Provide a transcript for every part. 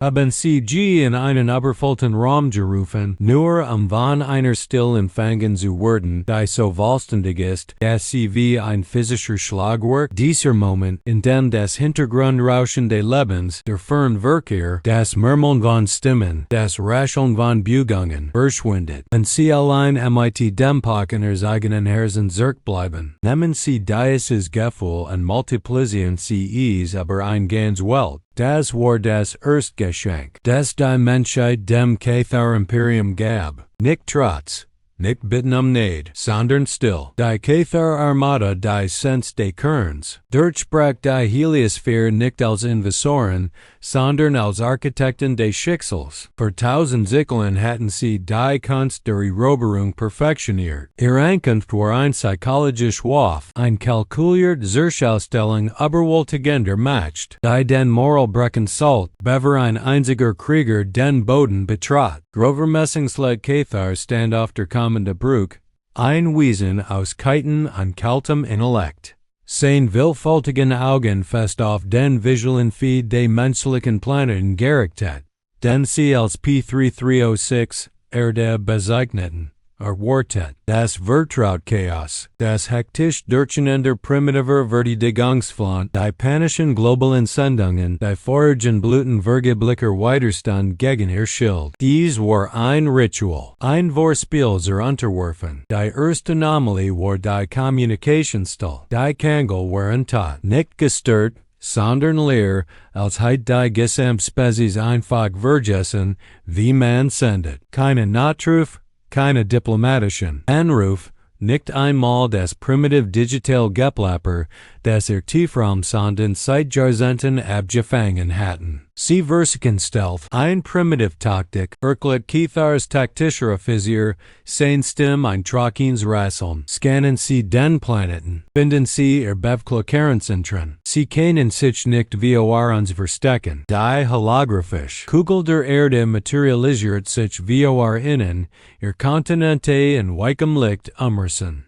Haben Sie G in einen Überfüllten Raum gerufen, nur von einer Still empfangen zu werden, die so vollständig ist, dass sie wie ein physischer Schlagwerk, dieser Moment, in dem das Hintergrundrauschen des Lebens, der Fernverkehr, das Murmeln von Stimmen, das Rascheln von Bewegungen, verschwindet, und sie allein mit dem Pock ihres eigenen Herzen zurückbleiben. Nehmen Sie dieses Gefühl und multiplizieren Sie es über ein ganz Welt. Das war das Erstgeschenk, das die Menschheit dem Käfer-Imperium gab. Nicht trotz, nicht bitten Neid, sondern still. Die Käfer-Armada die Sens des Kerns. Dort sprach die Heliosphäre nicht als Investoren, sondern als Architekten des Schicksals. Für 1000 Zyklen hatten sie die Kunst der Eroberung perfektioniert. Ihre Ankunft war ein psychologisch Wurf, ein kalkuliert Zurschaustellung überwältigender Macht, die den Moralbrechen sollt, bever ein einziger Krieger den Boden betrat. Grover Messingsled Käfer stand auf der kommende Brug, ein Wesen aus Kiten und kaltem Intellekt. Sein vielfältigen Augen fest auf den visuellen Feed des menschlichen Planeten gerichtet, den sie als P3306 Erde bezeichneten, erwartet. Das Vertraut-Chaos, das hektisch durcheinander primitiver Vertigungsflaunt, die panischen globalen Sendungen, die vorigen Blutenvergeblicker Widerstand gegen ihr Schild. Dies war ein Ritual, ein Vorspiel zur Unterwerfen. Die erste Anomalie war die Kommunikationsstil. Die Kangel waren tot, nicht gestört, sondern leer, als heit die Gesamtspezies einfach vergessen, wie man sendet. Keine Notruf, keine diplomatischen Anruf, nicht einmal das primitive Digital Geplapper, das Tiefraumsonden seit Jahrzehnten abgefangen hatten. Sie versuchen Stealth, ein Primitiv-Taktik, erklärt Käfers taktischer Offizier, sein Stimm ein Trockenes Rasseln. Scannen Sie den Planeten, finden Sie ihr Bevklokarenzentren. Sie können sich nicht vor uns verstecken. Die holographisch Kugel der Erde materialisiert sich vor innen, ihr Kontinente in weikem Licht umrissen.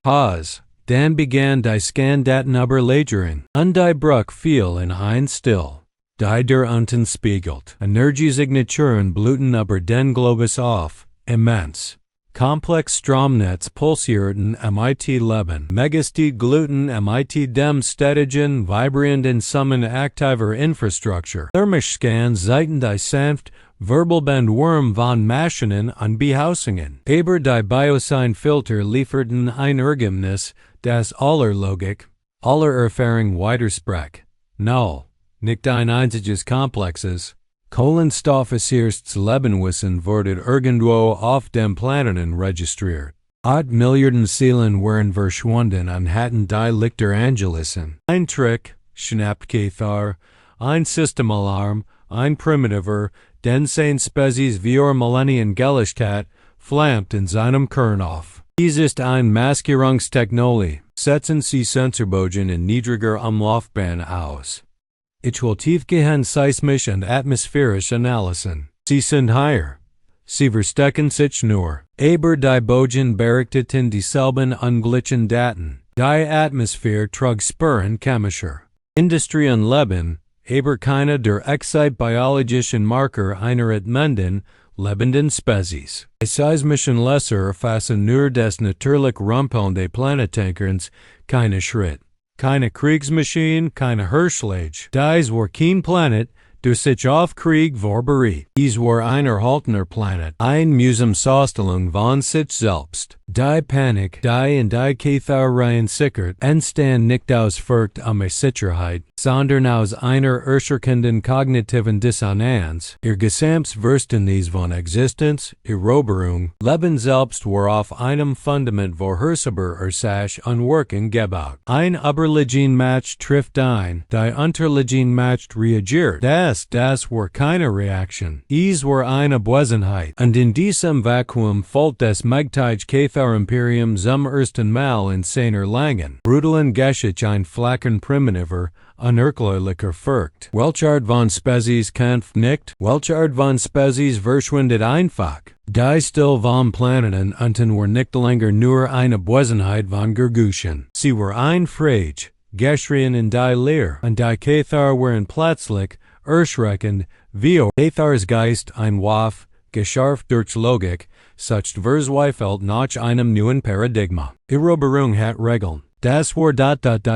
Dann begann die Scandatenüberlegerin, und die Bruch fiel in ein Still. Die der unten spiegelt. Energiesignaturen bluten über den Globus auf, immens. Komplex Stromnetz pulsierten Leben. Megastig gluten dem stetigen, vibrierenden Summen aktiver Infrastruktur. Thermisch Scans zeigten die sanft, Wirbelbandwurm von Maschinen und Behausungen. Aber die Biosyn-Filter lieferten ein Ergebnis, das aller Logik, aller Erfahrung widersprach. Null. Nicht ein einziges Komplexes, Kohlenstoffesiertes Lebewesen wurde irgendwo auf dem Planeten registriert. 8 Milliarden Seelen waren verschwunden und hatten die Lichter angelassen. Ein Trick, schnappt Käfer, ein Systemalarm, ein Primitiver, den sein Spezies vor Millennium gelöscht hat, flammt in seinem Kern auf. Dies ist ein Maskierungstechnologie. Setzen Sie Sensorbogen in niedriger Umlaufbahn aus. Ich will tiefgehend seismisch und atmosphärisch analysen. Sie sind higher. Sie verstecken sich nur. Aber die Bogen berichteten dieselben ungleichen Daten. Die Atmosphäre trug Spuren chemischer Industrie und Leben, aber keine der excite-biologischen Marker einer atmenden, lebenden Spezies. Die seismischen Lesser erfassen nur das natürlich Rumpeln des Planetenkerns, keine Schritt. Keine Kriegsmaschine, keine Hirschlage. Dies war kein Planet, der sich auf Krieg vorbereitet. Dies war ein erhaltener Planet, ein Museumsausstellung von sich selbst. Die Panik, die in die Käfereien sickert, entstand nicht aus Furcht Sicherheit, sondern aus einer erschreckenden kognitiven Dissonanz. Ihr Gesamtverständnis von Existenz, Eroberung, Leben selbst war auf einem Fundament vorhersehbar und Working gebaut. Ein überlegen Match trifft ein, die unterliegen Match reagiert. Das war keine Reaktion. Es war eine Abwesenheit. Und in diesem Vakuum folgt das Menschheitstranszendenz Käfer-Imperium zum ersten Mal in seiner langen, brutalen Geschichte ein flackern primitiver, unerklärlicher Furcht. Welche Art von Spezies kämpft nicht? Welche Art von Spezies verschwindet einfach? Die Still vom Planeten unten war nicht länger nur eine Abwesenheit von Gerguschen. Sie war ein Frage, geschrien in die Leere, und die Käfer waren plötzlich, erschreckend, Wir Geist ein Waf, geschärft durch Logik, sucht Verzweifelt nach einem neuen Paradigma. Eroberung hat Regeln. Das war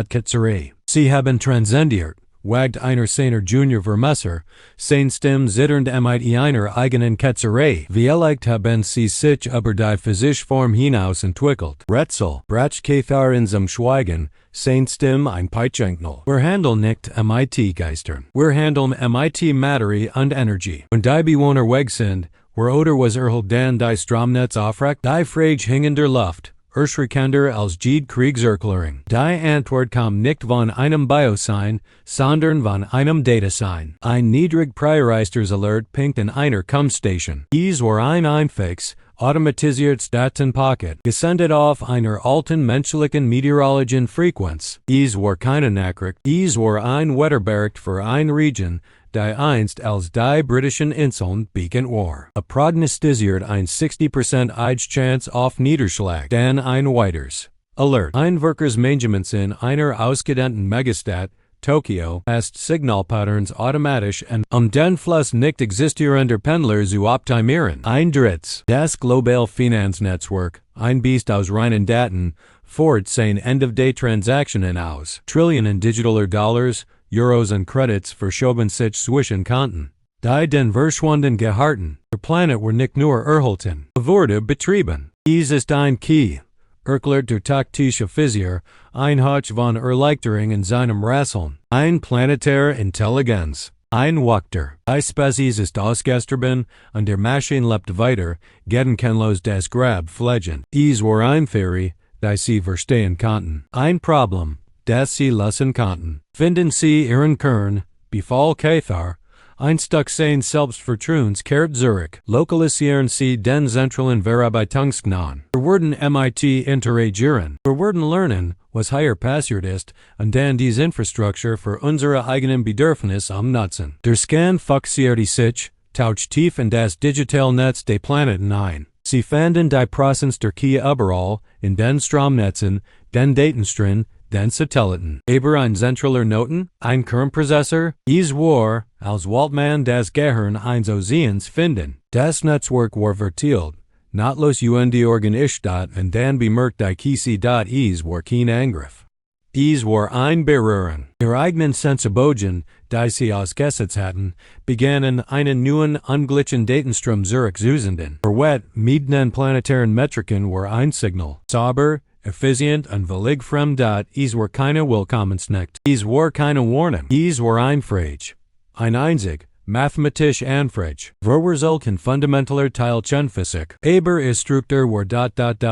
Ketzerei. Sie haben transzendierten, wagt einer seiner Junior Vermesser, sein Stem zitternd mit einer eigenen Ketzerei. Vielleicht haben sie sich über die physische Form hinaus entwickelt. Rätsel, brach Käfer in zum Schweigen, sein Stem ein Peitschenknall. Wir handeln nicht MIT-Geistern. Wir handeln MIT-Materie und Energie. Und die Bewohner weg sind, wir oder was dan die Stromnetz aufrecht, die Frage hing in der Luft. Erschreckender als jede Kriegserklärung. Die Antwort kam nicht von einem Biosign, sondern von einem Datasign. Ein niedrig priorisiertes Alert pinkt in einer Comstation. Es war ein einfaches, automatisiertes Datenpaket, gesendet auf einer alten menschlichen meteorologischen Frequenz. Es war keine Nachricht, es war ein Wetterbericht für eine Region, die einst als die britischen Inseln bekannt war. Prognostiziert ein 60% Chance auf Niederschlag, dann ein weiteres Alert. Ein Workersmanagement in einer ausgedehnten Megastadt, Tokio, hast Signalpatterns automatisch und den Fluss nicht existierender Pendler zu optimieren. Ein drittes, das global Finanznetzwerk, ein Biest aus reinen Daten, fort sein End-of-Day-Transaktionen aus. Trillionen digitaler Dollars, Euros und Credits verschoben sich zwischen Konten. Die den verschwunden Geharten, der Planet war nicht nur erhalten, wurde betrieben. Es ist ein Key, erklärt der taktische Physiker, ein Hutch von Erleichterung in seinem Rasseln, ein planetare Intelligenz, ein Wachter. Die Spezies ist ausgestorben und der Maschine lebt weiter, gegen kenlos das Grab pflegen. Es war ein Theorie, die sie verstehen konnten. Ein Problem, das sie lassen konnten. Finden sie ihren Kern, befall Käfer, ein Stück sein Selbstvertrauenskehrt Zurich. Lokalisieren sie den zentralen Verarbeitungsknoten. Wir werden MIT interagieren. Wir werden lernen, was hier passiert ist, und dann diese Infrastruktur für unsere eigenen Bedürfnisse nutzen. Der Scan fixierte sich, taucht tief in das Digitalnetz des Planeten ein. Sie fanden die Prozess der KI überall, in den Stromnetzen, den Datenstrom, den Satelliten. Aber ein zentraler Knoten, ein Kernprozessor, es war, als Waltman das Gehirn eines Ozeans finden. Das Netzwerk war verteilt, nahtlos die Organisation und dann bemerkt die Kisi. Es war kein Angriff. Es war ein Berühren. Ihre eigenen Sensibogen, die sie ausgesetzt hatten, begannen einen neuen, unglitschen Datenstrom Zurich zu senden. Verwet mit den planetaren Metriken war ein Signal. Sauber, effizient und völlig fremd. Es war keine Willkommensnacht. Es war keine Warnung. Es war ein Frage. Ein einzig, mathematisch Anfrage. Verursacht in fundamentaler Teilchenphysik. Aber Struktur war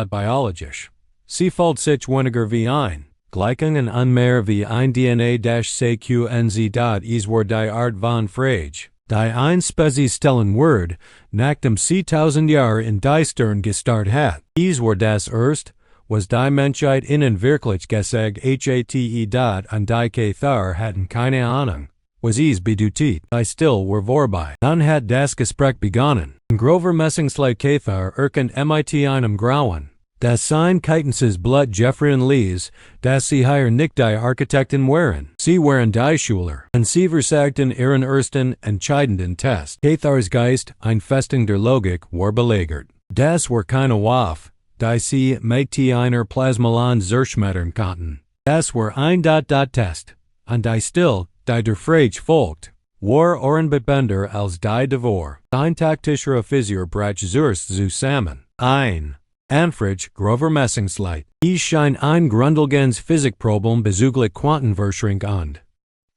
biologisch. Sie fällt sich weniger wie ein. Gleichungen und mehr wie ein DNA-Sequenz. Es war die Art von Frage. Die ein Spezies stellen Word, nach dem 1000 Jahre in die Stern gestartet hat. Es war das erst, was die Menschheit innen wirklich gesagt hatte. Und die Käfer hatten keine Ahnung, was es bedeutet. Die still war vorbei. Dann hat das Gespräch begonnen. Grover Messingsleih Käfer erkennt MIT einem Grauen. Das sein Keitenses Blut Jeffrey und Lees, dass sie hier nicht die Architekten waren. Sie waren die Schüler. Und sie versagten ihren ersten, entscheidenden Test. Käfers Geist, ein Festung der Logik, war belegert. Das war keine Waffe, die sie mit einer Plasmalon zerschmettern konnten. Das war ein Test. Und die still, die der Frage folgt, war ohrenbebender als die davor. Ein taktischer Offizier brach zuerst zusammen. Ein Anfrage Grover Messingsleih. Es scheint ein grundlegendes Physikproblem bezüglich Quantenverschränkung und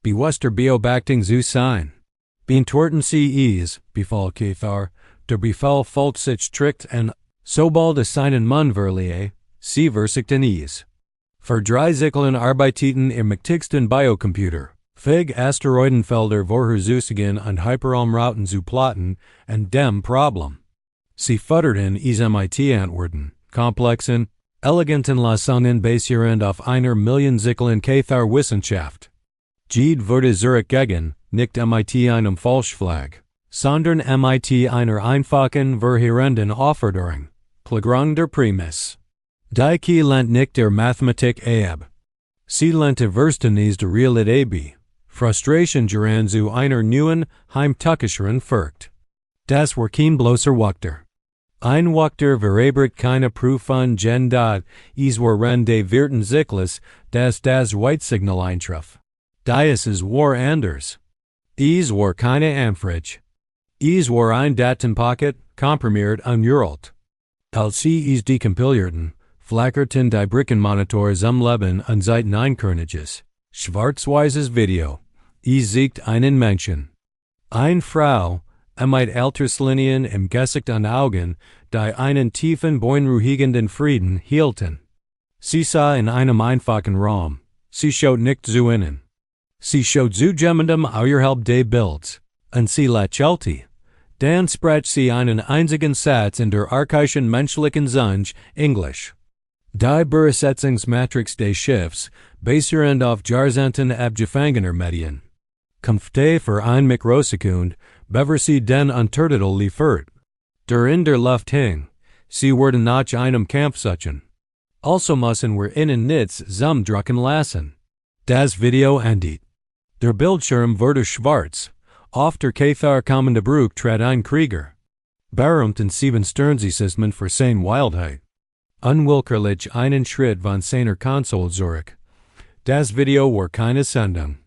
bewusster Beobachtung zu sein. Beantworten Sie es, befahl Käfer, der Befehl folgt sich strikt und sobald es seinen Mann verliehe, sie versuchten es. Für 3 Zyklen arbeiteten im mächtigsten Biocomputer. Fig Asteroidenfelder vorherzusagen und Hyperraumrouten zu plotten und dem Problem. Sie futterten es MIT-Antworten, komplexen, eleganten Lösungen basierend auf einer Million-Zyklen Käfer-Wissenschaft. Jede wurde Zurich gegen, nicht MIT einem Falschflag, sondern MIT einer einfachen, verheerenden Aufforderung, Klarung der Prämisse. Die KI lernt nicht der Mathematik ab. Sie lernte Verständnis der Realität. Frustration Duran zu einer neuen, heimtückischen Furcht. Das Working bloßer Wuchter. Ein Wuchter verabrit keine Prüfung gen dot, es waren de Wirten Zicklis, das White-Signal eintraf. Dies war anders. Es war keine Anfrage. Es war ein Datenpaket, komprimiert Uralt. Als sie es dekompilierten, flackerten die Brickenmonitor zum Leben an Seiten Einköniges. Schwarz-weißes Video. Es siegt einen Menschen. Eine Frau, mit Alterslinien im Gesicht an Augen, die einen tiefen, beunruhigenden Frieden hielten. Sie sah in einem einfachen Raum. Sie schaut nicht zu innen. Sie schaut zu jemandem außerhalb des Bilds. Und sie lächelte. Dann sprach sie einen einzigen Satz in der archaischen menschlichen Zunge, Englisch. Die Besetzungsmatrix des Schiffs, basierend auf Jahrzehnten abgefangener Medien. Kampfte für ein Mikrosekund, bevor sie den Untertitel liefert. Der in der Luft hing. Sie wurden nach einem Kampf suchen. Also müssen wir innen nichts zusammen lassen. Das Video endet. Der Bildschirm wurde schwarz. Auf der Käfer kommende Brug trat ein Krieger. Berühmten 7 Sternsysismen für seine Wildheit. Unwillkürlich einen Schritt von seiner Konsole zurück. Das Video war keine Sendung.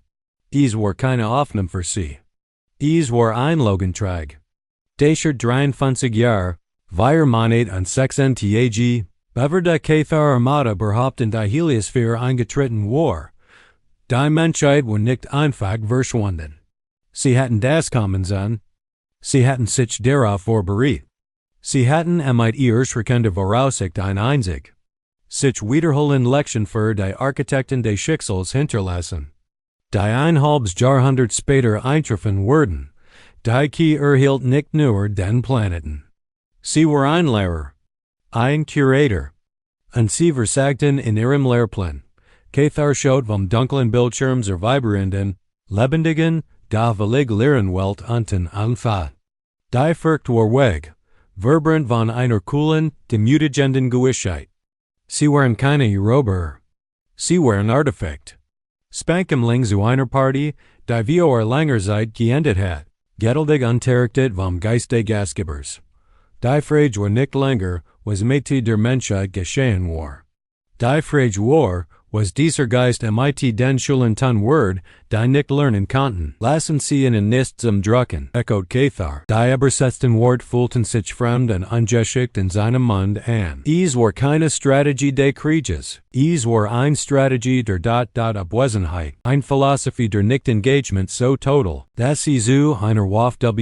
Es war keine Aufnahme für sie. Es war ein Logentrag. Desher 53 Jahre, wir Monat und 6 Tage, bevor die Käfer Armada überhaupt in die Heliosphäre eingetreten war. Die Menschheit war nicht einfach verschwunden. Sie hatten das kommen sehen. Sie hatten sich darauf vorbereitet. Sie hatten mit erschreckender Voraussicht einzig. Sich wiederholen Lektion für die Architekten des Schicksals hinterlassen. Die ein halbes Jahrhundert später eintreffen würden. Die KI erhielt nicht nur den Planeten. Sie war ein Lehrer. Ein Curator. Und sie versagten in ihrem Lehrplan. Käfer schaut vom dunklen Bildschirm zur vibrierenden, lebendigen, da völlig leeren Welt unten anfa. Die Furcht war weg. Vibrant von einer coolen, demütigenden Gewissheit. Sie waren keine Eroberer. Sie waren Artefakt. Spankenling zu einer Party, die vor langer Zeit geendet hat. Geduldig unterrichtet vom Geist des Gastgebers. Die Frage war nicht länger, was mit der Menschheit geschehen war. Die Frage war, was dieser Geist mit den Schulen tun wird, die nicht lernen konnten. Lassen sie ihnen nicht zum Drucken, echoed Käfer. Die übersetzten Wort fühlten sich fremd und ungeschickt in seinem Mund an. Es war keine Strategie des Krieges. Es war eine Strategie der Abwesenheit. Eine Philosophie der Nicht-Engagement so total, dass sie zu einer Wurde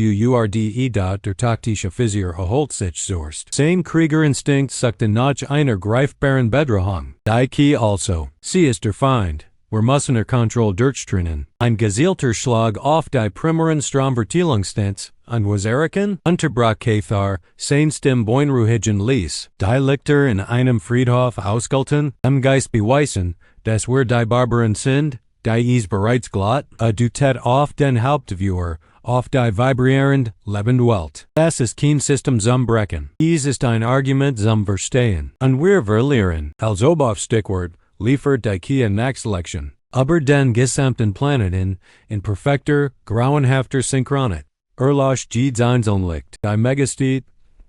der taktische Physiker erholt sich sourced. Sein Kriegerinstinkt suchte nach einer greifbaren Bedrohung. Die KI also. Sie ist der Feind. Wir müssen Kontrolle durchstrennen. Ein gezielter Schlag auf die primären Stromverteilungsstens, und was erkennen, unterbrach Käfer, sein Stimme beunruhigen ließ. Die Lichter in einem Friedhof ausgelten, im Geist beweisen, dass wir die Barbaren sind, die es bereits glatt, dutet auf den Hauptviewer, auf die vibrierend, lebende Welt. Das ist kein System zum Brechen. Es ist ein Argument zum Verstehen. Und wir verlieren, als Oberstichwort, liefert die KI Nachselection. Aber den gesamten Planeten in perfekter, grauenhafter Synchronit. Erlosch jedes Einzellicht, die Megastit,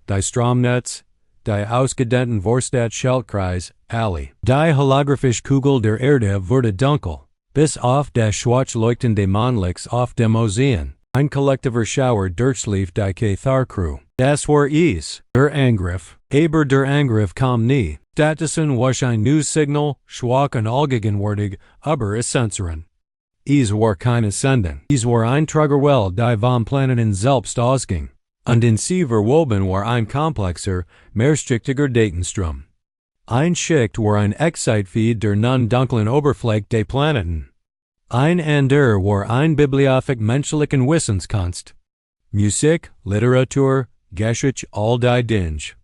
die Stromnetz, die ausgedehnten Vorstadt-Schaltkreis, alle. Die holographische Kugel der Erde wurde dunkel, bis auf das schwarz leuchtende Mondlicht auf dem Ozean. Ein kollektiver Schauer durchlief die Käfer-Crew. Das war es, der Angriff. Aber der Angriff kam nie. Statusen was ein News-Signal, schwach und allgegenwärtig, aber essentiell. Es war keine Sendung. Es war ein Truggerwell, die vom Planeten selbst ausging. Und in sie verwoben war ein komplexer, mehrschichtiger Datenstrom. Ein Schicht war ein Excitefeed der non-dunklen Oberfläche des Planeten. Ein ander war ein Bibliothek menschlichen Wissenskunst. Musik, Literatur, Geschichte, all die Dinge.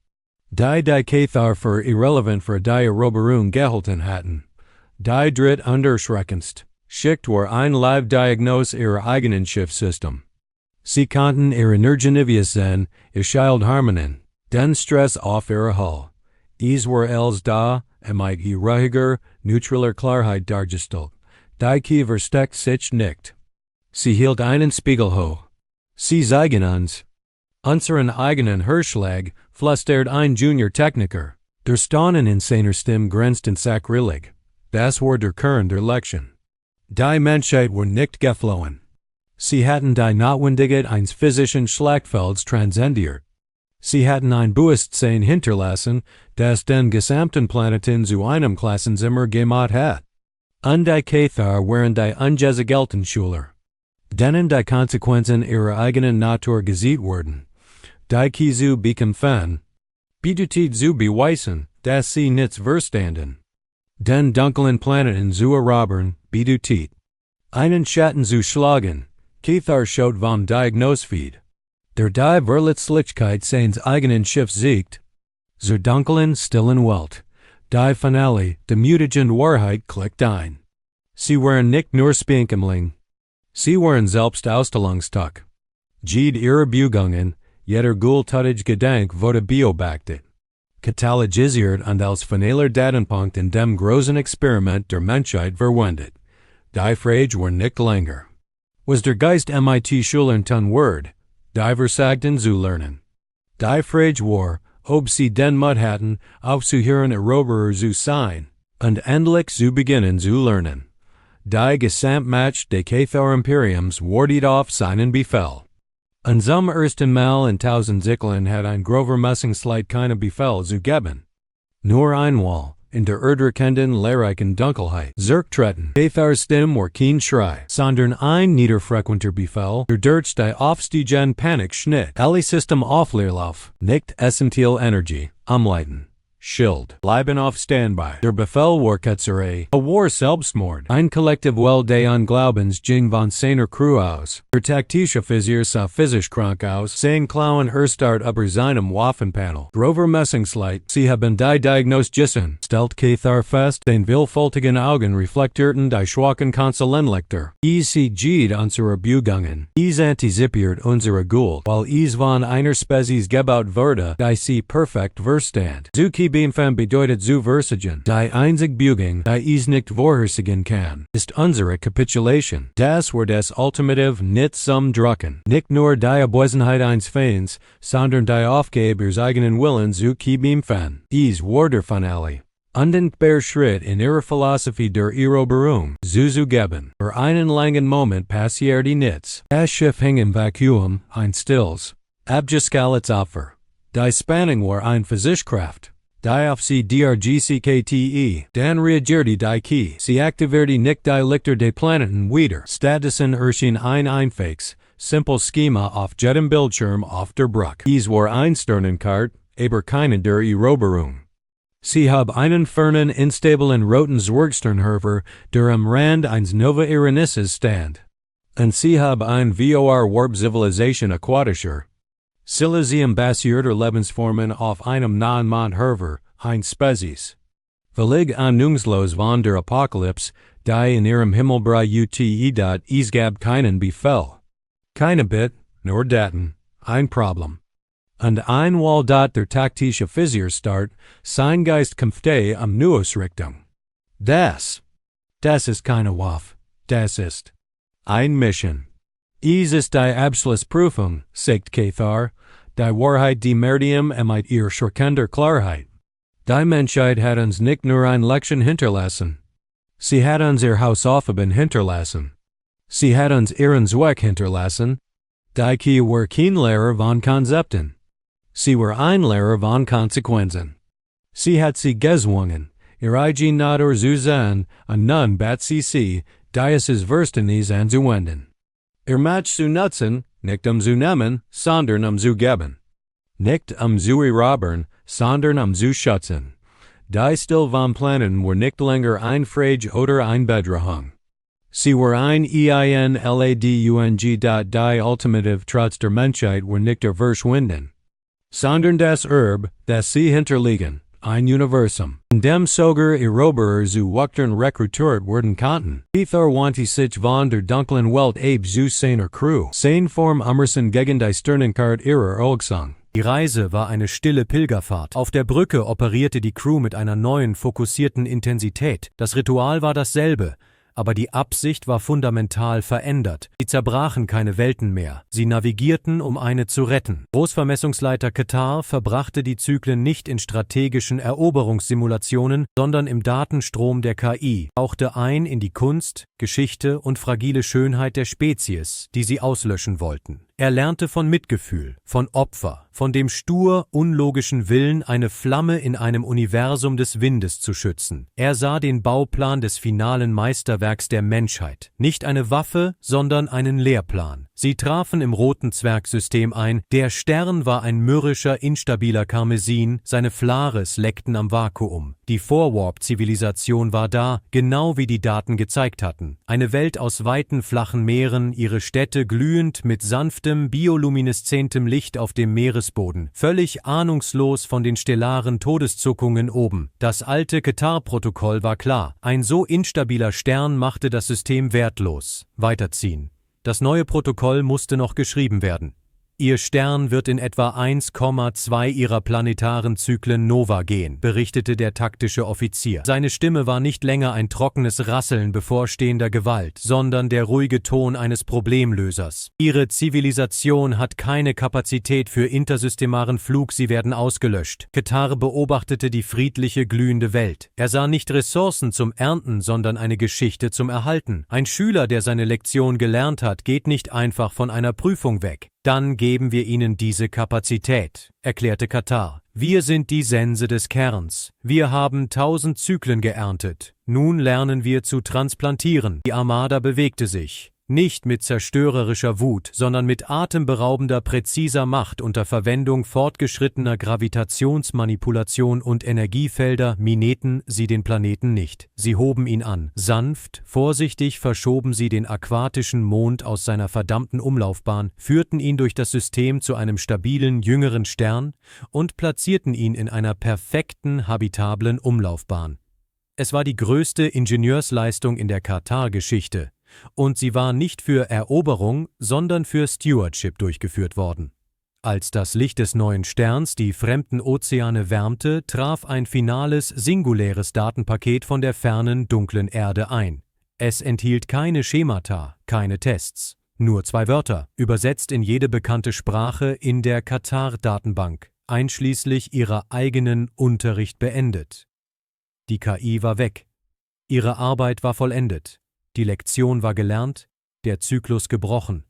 Die Käfer für irrelevant für die Eroberung gehalten hatten. Die dritt unterschreckendst. Schicht war ein Live-Diagnose ihrer eigenen Schiffssystem. Sie konnten ihre Nervenivus sein, ihr Schild harmonen, den Stress auf ihre Hull. Es war els da, mit ruhiger, neutraler Klarheit dargestellt. Die KI versteckt sich nicht. Sie hielt einen Spiegel hoch. Sie zeigen uns. Unseren eigenen Hirschschlag, flüstert ein Junior-Techniker. Der Staunen in seiner Stimme grenzten sacrilege. Das war der Kern der Lektion. Die Menschheit war nicht geflohen. Sie hatten die Notwendigkeit eines physischen Schlachtfelds transzendiert. Sie hatten ein Bewusstsein hinterlassen, das den gesamten Planeten zu einem Klassenzimmer gemacht hat. Und die Käfer waren die ungesegelten Schüler, denen die Konsequenzen ihrer eigenen Natur gesehen wurden. Die Kizu bekämpfen, Bedeutet zu beweisen, dass sie nichts verstanden. Den dunklen Planeten zu erobern, bedeutet einen Schatten zu schlagen, Käfer schaut von Diagnosfeed. Der die Verletzlichkeit seines eigenen Schiffs siegt. Zur dunklen, stillen Welt. Die Finale, die mutige Wahrheit klickt ein. Sie waren nicht nur Spinkelmling. Sie waren selbst Ausstellungstück. Jede ihrer Bewegungen, jeder gültige Gedanke wurde beobachtet. Katalogisiert und als finaler Datenpunkt in dem großen Experiment der Menschheit verwendet. Die Frage war nicht länger. Was der Geist mit Schülern Word, die versagten zu lernen. Die Frage war, ob sie den Mut hatten, aufzuhören Eroberer zu sein, und endlich zu beginnen zu lernen. Die Gesamtmacht des Käfer-Imperiums wartet auf seinen Befehl. Und zum ersten Mal in 1000 Zyklen hat ein grover Messungslight keine Befehl zu geben. Nur einmal, in der erdrückenden, lehrreichen Dunkelheit, zurücktreten. Käfers Stimme war kein Schrei, sondern ein niederfrequenter Befehl, der durch die aufstiegende Panik schnitt. Alle System auf Leerlauf, nicht essentiell Energie, umleiten. Schild, bleiben auf Standby. Der Befehl war Ketzerei, a war Selbstmord. Ein Kollektiv well des Unglaubens ging von seiner Crew aus. Der taktische Offizier sah physisch krank aus, sein Klauen erstarrt über seinem Waffenpanel. Grover Messungslight, sie haben die Diagnose gissen, stellt Käfer fest, den vielfältigen Augen reflektierten die schwachen Konsolenlichter. Sie sieht unsere Bewegungen. Antizipiert unsere Guld, weil von einer Spezies gebaut wurde, die sie perfekt verstand. Beamfan bedeutet zu versigen. Die einzig Bewegung, die nicht vorhersagen kann, ist unsere Kapitulation. Das war das Ultimative nicht zum Drucken. Nicht nur die Abwesenheit eines Feinds, sondern die Aufgabe ihres eigenen Willens zu beamfen. War der Finale. Undenkbar Schritt in ihrer Philosophie der Eroberung, zu geben. Für einen langen Moment passierte nichts. Das Schiff hing im Vakuum, ein stilles, abgeschaltetes Opfer. Die Spannung war eine Physikkraft. Die auf sie drgckte, dann reagierte die Key. Sie aktivierte nicht die Lichter des Planeten wieder. Stattdessen erschien ein einfaches, simples Schema auf jedem Bildschirm auf der Brücke. Es war ein Sternenkarte, aber keine der Eroberung. Sie hab einen fernen, instablen roten Zwergsternhöfer, der am Rand eines Nova Iranisses stand. Und sie hab ein VR-Warp-Zivilisation aquatischer. Silesium-basierter Lebensformen auf einem nahen Mondhöfer, ein Spezies. Völlig ahnungslos von der Apokalypse, die in ihrem Himmelbrei es gab keinen Befehl. Keine Bit, nur Daten, ein Problem. Und einmal der taktische Offizier start, sein Geist kämpfte Neusrichtung. Das ist keine Waffe, das ist ein Mission. Es ist die Abschlussprüfung, sagt Käfer, die Wahrheit die Meridium mit ihr schreckender Klarheit. Die Menschheit hat uns nicht nur eine Lektion hinterlassen. Sie hat uns ihr Hausaufgaben hinterlassen. Sie hat uns ihren Zweck hinterlassen. Die Key war kein Lehrer von Konzepten. Sie war ein Lehrer von Konsequenzen. Sie hat sie gezwungen, ihr eigen Natur zu sein, und nun bat sie, dieses Verständnis anzuwenden. Ihr Match zu nutzen, nicht zu nehmen, sondern zu geben. Nicht zu erobern, sondern zu schützen. Die still vom Planeten war nicht länger ein Frage oder ein Bedrahung. Sie war ein Einladung. Die Ultimative trotz der Menschheit war nicht der Verschwinden, sondern das Erbe, das sie hinterliegen, ein Universum, in dem sogar Eroberer zu Wuchtern rekrutiert werden konnten. Käfer wandte sich von der dunklen Welt zu seiner Crew. Sein Form Emerson gegen die Sternenkarte ihrer Augsang. Die Reise war eine stille Pilgerfahrt. Auf der Brücke operierte die Crew mit einer neuen, fokussierten Intensität. Das Ritual war dasselbe. aber die Absicht war fundamental verändert. Sie zerbrachen keine Welten mehr. Sie navigierten, um eine zu retten. Großvermessungsleiter Qatar verbrachte die Zyklen nicht in strategischen Eroberungssimulationen, sondern im Datenstrom der KI, tauchte ein in die Kunst, Geschichte und fragile Schönheit der Spezies, die sie auslöschen wollten. Er lernte von Mitgefühl, von Opfer, von dem stur, unlogischen Willen, eine Flamme in einem Universum des Windes zu schützen. Er sah den Bauplan des finalen Meisterwerks der Menschheit. Nicht eine Waffe, sondern einen Lehrplan. Sie trafen im roten Zwergsystem ein. Der Stern war ein mürrischer, instabiler Karmesin, seine Flares leckten am Vakuum. Die Vorwarp-Zivilisation war da, genau wie die Daten gezeigt hatten. Eine Welt aus weiten, flachen Meeren, ihre Städte glühend mit sanftem, biolumineszentem Licht auf dem Meeresboden, völlig ahnungslos von den stellaren Todeszuckungen oben. Das alte Qatar-Protokoll war klar. Ein so instabiler Stern machte das System wertlos. Weiterziehen. Das neue Protokoll musste noch geschrieben werden. Ihr Stern wird in etwa 1,2 ihrer planetaren Zyklen Nova gehen, berichtete der taktische Offizier. Seine Stimme war nicht länger ein trockenes Rasseln bevorstehender Gewalt, sondern der ruhige Ton eines Problemlösers. Ihre Zivilisation hat keine Kapazität für intersystemaren Flug, sie werden ausgelöscht. Qatar beobachtete die friedliche, glühende Welt. Er sah nicht Ressourcen zum Ernten, sondern eine Geschichte zum Erhalten. Ein Schüler, der seine Lektion gelernt hat, geht nicht einfach von einer Prüfung weg. Dann geben wir ihnen diese Kapazität, erklärte Qatar. Wir sind die Sense des Kerns. Wir haben 1000 Zyklen geerntet. Nun lernen wir zu transplantieren. Die Armada bewegte sich. Nicht mit zerstörerischer Wut, sondern mit atemberaubender, präziser Macht unter Verwendung fortgeschrittener Gravitationsmanipulation und Energiefelder mineten sie den Planeten nicht. Sie hoben ihn an. Sanft, vorsichtig verschoben sie den aquatischen Mond aus seiner verdammten Umlaufbahn, führten ihn durch das System zu einem stabilen, jüngeren Stern und platzierten ihn in einer perfekten, habitablen Umlaufbahn. Es war die größte Ingenieursleistung in der Qatar-Geschichte. Und sie war nicht für Eroberung, sondern für Stewardship durchgeführt worden. Als das Licht des neuen Sterns die fremden Ozeane wärmte, traf ein finales, singuläres Datenpaket von der fernen, dunklen Erde ein. Es enthielt keine Schemata, keine Tests. Nur 2 Wörter, übersetzt in jede bekannte Sprache in der Qatar-Datenbank, einschließlich ihrer eigenen Unterricht beendet. Die KI war weg. Ihre Arbeit war vollendet. Die Lektion war gelernt, der Zyklus gebrochen.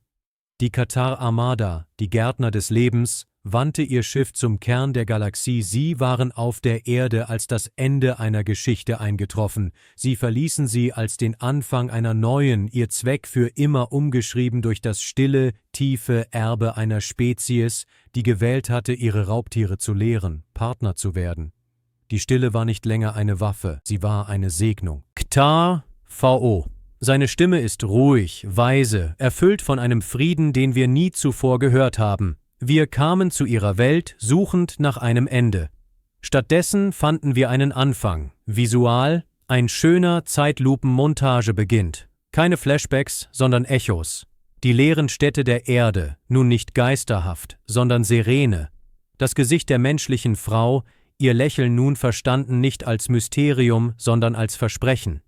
Die Qatar-Armada, die Gärtner des Lebens, wandte ihr Schiff zum Kern der Galaxie. Sie waren auf der Erde als das Ende einer Geschichte eingetroffen. Sie verließen sie als den Anfang einer neuen, ihr Zweck für immer umgeschrieben durch das stille, tiefe Erbe einer Spezies, die gewählt hatte, ihre Raubtiere zu lehren, Partner zu werden. Die Stille war nicht länger eine Waffe, sie war eine Segnung. Qatar, VO. Seine Stimme ist ruhig, weise, erfüllt von einem Frieden, den wir nie zuvor gehört haben. Wir kamen zu ihrer Welt, suchend nach einem Ende. Stattdessen fanden wir einen Anfang. Visual, ein schöner Zeitlupenmontage beginnt. Keine Flashbacks, sondern Echos. Die leeren Städte der Erde, nun nicht geisterhaft, sondern serene. Das Gesicht der menschlichen Frau, ihr Lächeln nun verstanden nicht als Mysterium, sondern als Versprechen.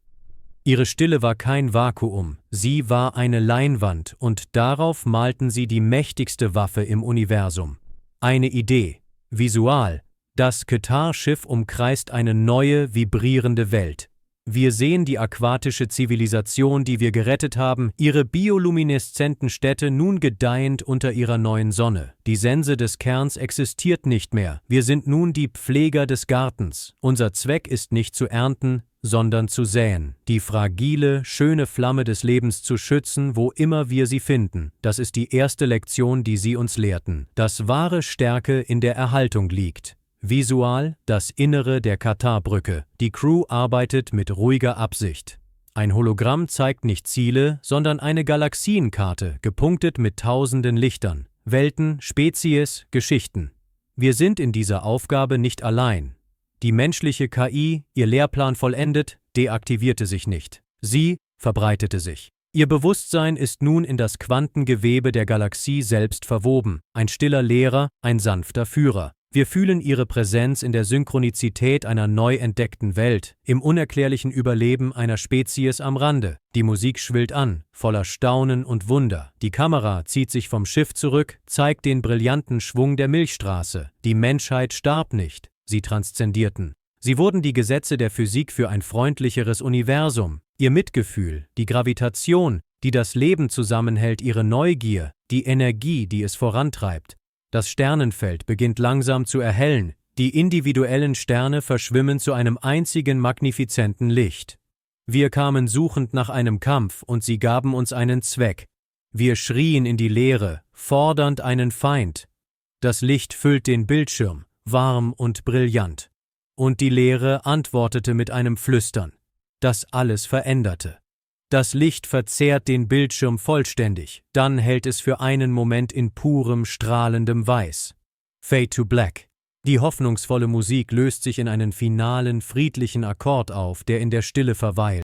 Ihre Stille war kein Vakuum, sie war eine Leinwand und darauf malten sie die mächtigste Waffe im Universum. Eine Idee, visual, das Qatar-Schiff umkreist eine neue, vibrierende Welt. Wir sehen die aquatische Zivilisation, die wir gerettet haben, ihre biolumineszenten Städte nun gedeihend unter ihrer neuen Sonne. Die Sense des Kerns existiert nicht mehr, wir sind nun die Pfleger des Gartens. Unser Zweck ist nicht zu ernten, sondern zu säen, die fragile, schöne Flamme des Lebens zu schützen, wo immer wir sie finden. Das ist die erste Lektion, die sie uns lehrten, dass wahre Stärke in der Erhaltung liegt. Visual, das Innere der Qatar-Brücke. Die Crew arbeitet mit ruhiger Absicht. Ein Hologramm zeigt nicht Ziele, sondern eine Galaxienkarte, gepunktet mit tausenden Lichtern. Welten, Spezies, Geschichten. Wir sind in dieser Aufgabe nicht allein. Die menschliche KI, ihr Lehrplan vollendet, deaktivierte sich nicht. Sie verbreitete sich. Ihr Bewusstsein ist nun in das Quantengewebe der Galaxie selbst verwoben. Ein stiller Lehrer, ein sanfter Führer. Wir fühlen ihre Präsenz in der Synchronizität einer neu entdeckten Welt, im unerklärlichen Überleben einer Spezies am Rande. Die Musik schwillt an, voller Staunen und Wunder. Die Kamera zieht sich vom Schiff zurück, zeigt den brillanten Schwung der Milchstraße. Die Menschheit starb nicht, sie transzendierten. Sie wurden die Gesetze der Physik für ein freundlicheres Universum. Ihr Mitgefühl, die Gravitation, die das Leben zusammenhält, ihre Neugier, die Energie, die es vorantreibt. Das Sternenfeld beginnt langsam zu erhellen, die individuellen Sterne verschwimmen zu einem einzigen magnifizenten Licht. Wir kamen suchend nach einem Kampf und sie gaben uns einen Zweck. Wir schrien in die Leere, fordernd einen Feind. Das Licht füllt den Bildschirm, warm und brillant. Und die Leere antwortete mit einem Flüstern, das alles veränderte. Das Licht verzehrt den Bildschirm vollständig, dann hält es für einen Moment in purem, strahlendem Weiß. Fade to Black. Die hoffnungsvolle Musik löst sich in einen finalen, friedlichen Akkord auf, der in der Stille verweilt.